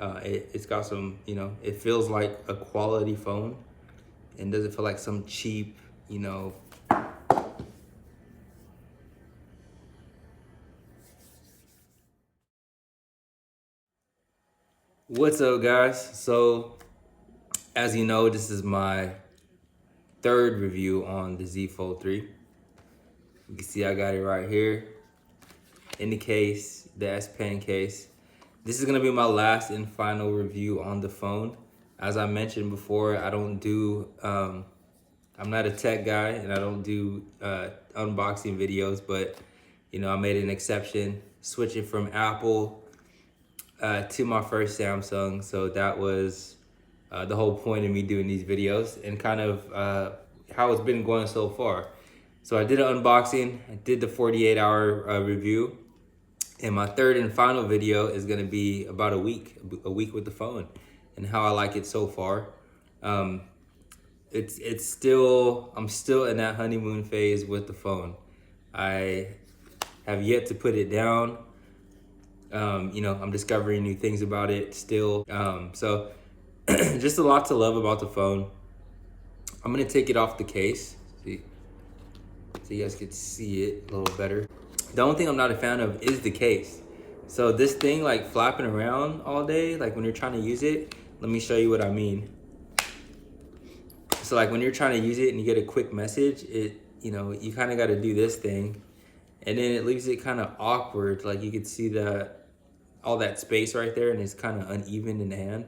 It's got some, it feels like a quality phone and doesn't feel like some cheap, What's up, guys? So, as you know, this is my third review on the Z Fold 3. You can see I got it right here in the case, the S Pen case. This is gonna be my last and final review on the phone. As I mentioned before, I don't do, I'm not a tech guy and I don't do unboxing videos, but I made an exception, switching from Apple to my first Samsung. So that was the whole point of me doing these videos and kind of how it's been going so far. So I did an unboxing, I did the 48-hour review, and my third and final video is gonna be about a week with the phone and how I like it so far. It's still, I'm still in that honeymoon phase with the phone. I have yet to put it down. I'm discovering new things about it still. So just a lot to love about the phone. I'm gonna take it off the case, so you guys can see it a little better. The only thing I'm not a fan of is the case. So this thing like flapping around all day, like when you're trying to use it, let me show you what I mean. So like when you're trying to use it and you get a quick message, you kind of got to do this thing, and then it leaves it kind of awkward. Like you could see that all that space right there, and it's kind of uneven in the hand,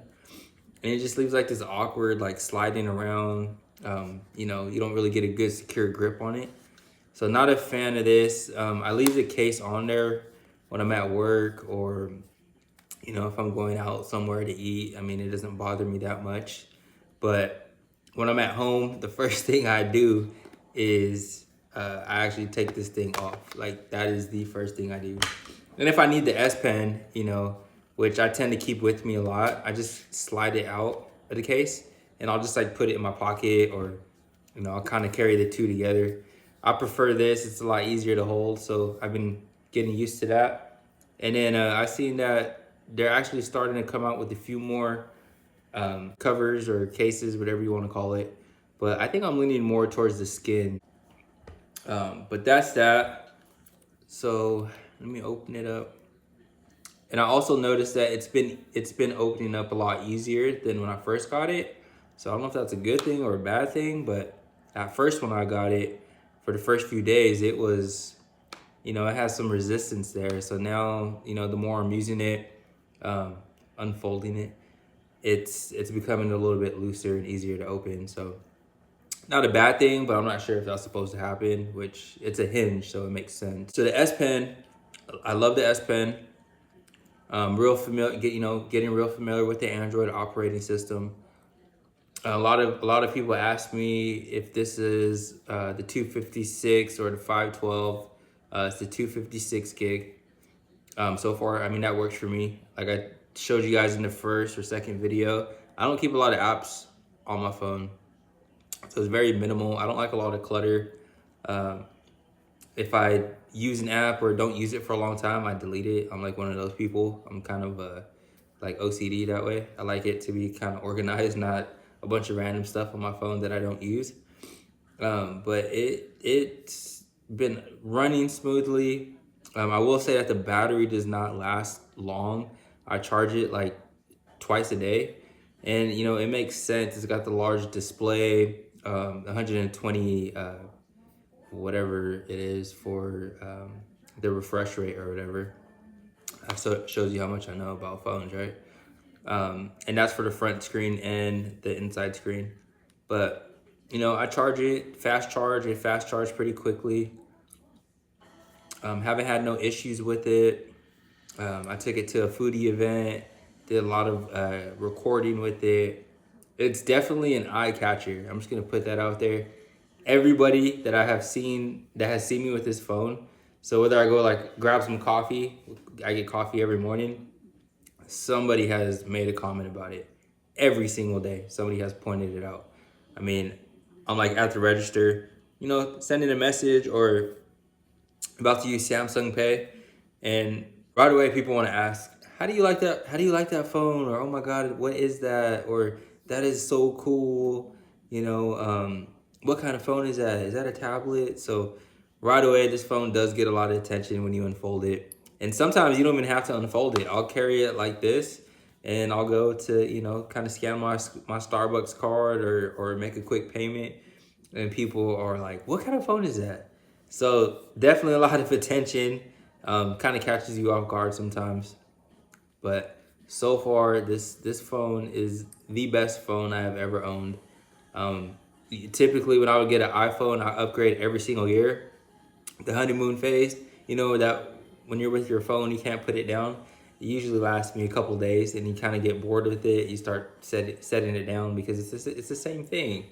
and it just leaves like this awkward like sliding around. You don't really get a good secure grip on it. So not a fan of this. I leave the case on there when I'm at work or, if I'm going out somewhere to eat. I mean, it doesn't bother me that much. But when I'm at home, the first thing I do is I actually take this thing off. Like that is the first thing I do. And if I need the S Pen, which I tend to keep with me a lot, I just slide it out of the case and I'll just like put it in my pocket or, I'll kind of carry the two together. I prefer this, it's a lot easier to hold. So I've been getting used to that. And then I've seen that they're actually starting to come out with a few more covers or cases, whatever you want to call it. But I think I'm leaning more towards the skin. But that's that. So let me open it up. And I also noticed that it's been opening up a lot easier than when I first got it. So I don't know if that's a good thing or a bad thing, but at first when I got it, for the first few days, it was, it has some resistance there. So now, the more I'm using it, unfolding it, it's becoming a little bit looser and easier to open. So not a bad thing, but I'm not sure if that's supposed to happen, which it's a hinge, so it makes sense. So the S Pen, I love the S Pen. Real familiar, getting real familiar with the Android operating system. A lot of people ask me if this is the 256 or the 512. It's the 256 gig. So far, I mean, that works for me. Like I showed you guys in the first or second video, I don't keep a lot of apps on my phone. So it's very minimal. I don't like a lot of clutter. If I use an app or don't use it for a long time, I delete it. I'm like one of those people. I'm kind of like OCD that way. I like it to be kind of organized, not a bunch of random stuff on my phone that I don't use. But it's been running smoothly. I will say that the battery does not last long. I charge it like twice a day, and it makes sense. It's got the large display, 120 whatever it is for the refresh rate or whatever. So it shows you how much I know about phones, right? And that's for the front screen and the inside screen. But I charge it, fast charge pretty quickly. Haven't had no issues with it. I took it to a foodie event, did a lot of recording with it. It's definitely an eye catcher. I'm just gonna put that out there. Everybody that I have seen that has seen me with this phone, so whether I go like grab some coffee, I get coffee every morning, somebody has made a comment about it. Every single day, somebody has pointed it out. I mean, I'm like at the register, sending a message or about to use Samsung Pay, and right away people want to ask, how do you like that? How do you like that phone? Or, oh my God, what is that? Or, that is so cool. You know, what kind of phone is that? Is that a tablet? So right away, this phone does get a lot of attention when you unfold it. And sometimes you don't even have to unfold it. I'll carry it like this, and I'll go to, kind of scan my Starbucks card, or make a quick payment. And people are like, what kind of phone is that? So definitely a lot of attention. Kind of catches you off guard sometimes. But so far, this phone is the best phone I have ever owned. Um, Typically, when I would get an iPhone, I upgrade every single year. The honeymoon phase, that when you're with your phone, you can't put it down. It usually lasts me a couple days, and you kind of get bored with it. You start setting it down because it's the same thing,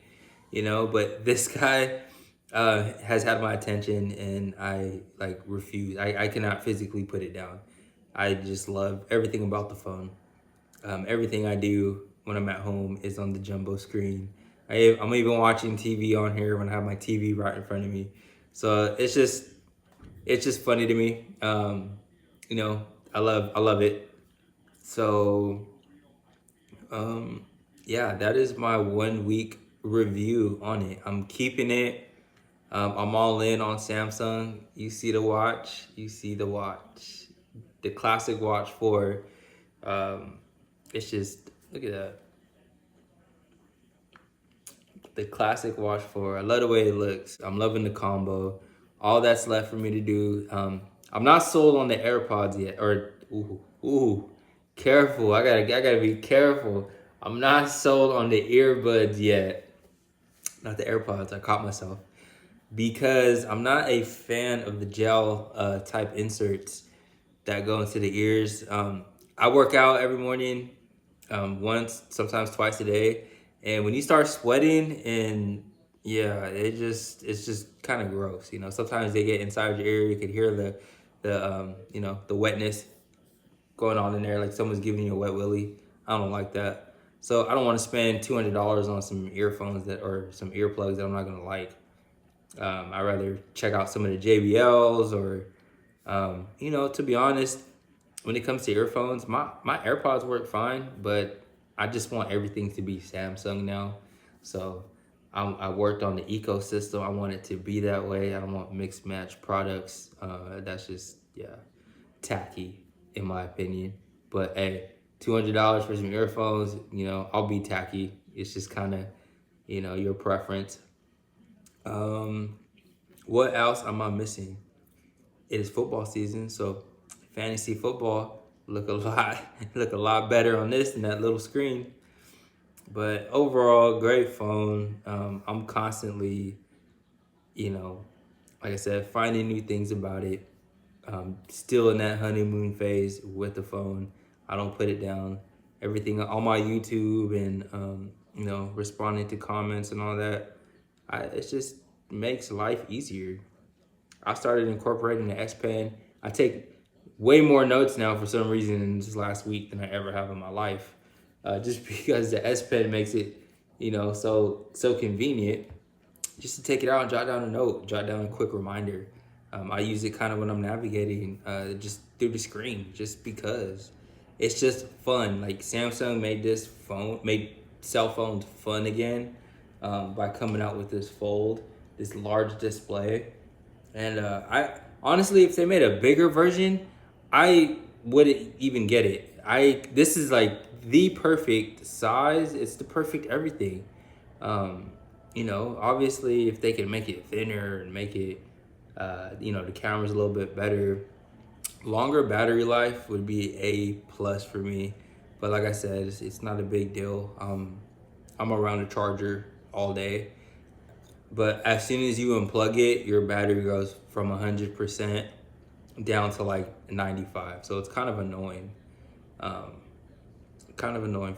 But this guy has had my attention, and I refuse. I cannot physically put it down. I just love everything about the phone. Everything I do when I'm at home is on the jumbo screen. I'm even watching TV on here when I have my TV right in front of me. So it's just funny to me. I love it. So yeah, that is my 1 week review on it. I'm keeping it. I'm all in on Samsung. You see the watch. You see the watch. The classic watch 4. It's just, look at that. The classic watch 4. I love the way it looks. I'm loving the combo. All that's left for me to do. I'm not sold on the AirPods yet. Or careful. I gotta be careful. I'm not sold on the earbuds yet. Not the AirPods. I caught myself. Because I'm not a fan of the gel type inserts that go into the ears. I work out every morning, once, sometimes twice a day, and when you start sweating, and yeah, it's just kind of gross. Sometimes they get inside your ear. You could hear the wetness going on in there, like someone's giving you a wet willy. I don't like that. So I don't want to spend $200 on some earphones or some earplugs that I'm not gonna like. I'd rather check out some of the JBLs, or, to be honest, when it comes to earphones, my AirPods work fine, but I just want everything to be Samsung now. So I worked on the ecosystem. I want it to be that way. I don't want mixed match products. That's just, yeah, tacky in my opinion. But hey, $200 for some earphones, I'll be tacky. It's just kind of, your preference. What else am I missing? It is football season, so fantasy football look a lot look a lot better on this than that little screen. But overall, great phone. I'm constantly, like I said, finding new things about it. Still in that honeymoon phase with the phone. I don't put it down. Everything on my YouTube, and responding to comments and all that. It just makes life easier. I started incorporating the S Pen. I take way more notes now for some reason in this last week than I ever have in my life. Just because the S Pen makes it, so convenient. Just to take it out and jot down a note, jot down a quick reminder. I use it kind of when I'm navigating, just through the screen, just because it's just fun. Like, Samsung made cell phones fun again, by coming out with this fold, this large display. And I honestly, if they made a bigger version, I wouldn't even get it. This is like the perfect size. It's the perfect everything. Obviously, if they can make it thinner and make it, the camera's a little bit better, longer battery life would be a plus for me. But like I said, it's not a big deal. I'm around a charger all day. But as soon as you unplug it, your battery goes from 100% down to like 95. So it's kind of annoying.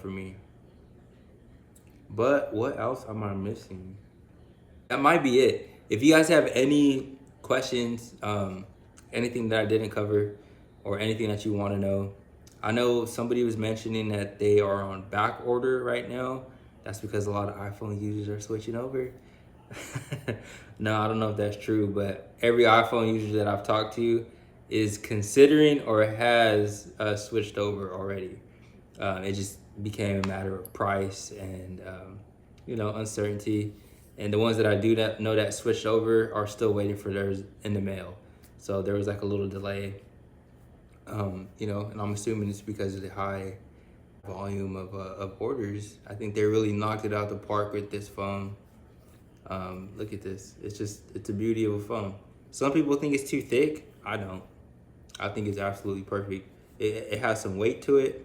For me. But what else am I missing? That might be it. If you guys have any questions, anything that I didn't cover, or anything that you want to know, I know somebody was mentioning that they are on back order right now. That's because a lot of iPhone users are switching over. No, I don't know if that's true, but every iPhone user that I've talked to, is considering or has switched over already. It just became a matter of price and uncertainty. And the ones that I do know that switched over are still waiting for theirs in the mail. So there was like a little delay. And I'm assuming it's because of the high volume of orders. I think they really knocked it out the park with this phone. Look at this. It's a beauty of a phone. Some people think it's too thick. I don't. I think it's absolutely perfect. It has some weight to it.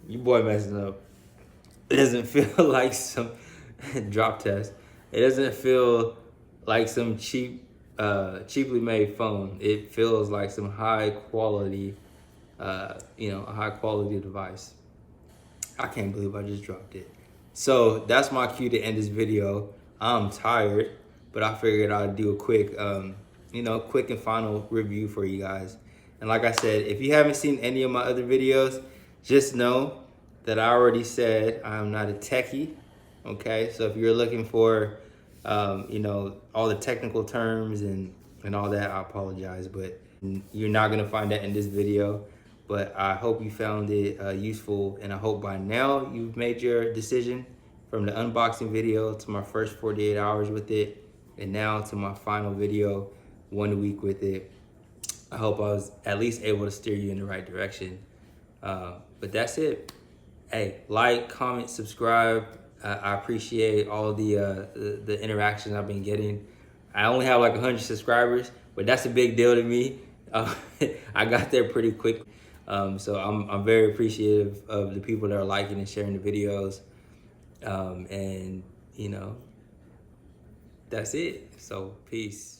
Your boy messing up. It doesn't feel like some drop test. It doesn't feel like some cheaply made phone. It feels like some high quality, a high quality device. I can't believe I just dropped it. So that's my cue to end this video. I'm tired, but I figured I'd do a quick, quick and final review for you guys. And like I said, if you haven't seen any of my other videos, just know that I already said I'm not a techie. Okay, so if you're looking for, all the technical terms and all that, I apologize, but you're not gonna find that in this video. But I hope you found it useful, and I hope by now you've made your decision from the unboxing video to my first 48 hours with it, and now to my final video, 1 week with it. I hope I was at least able to steer you in the right direction. But that's it. Hey, like, comment, subscribe. I appreciate all the interaction I've been getting. I only have like 100 subscribers, but that's a big deal to me. I got there pretty quick. So I'm very appreciative of the people that are liking and sharing the videos. And that's it. So peace.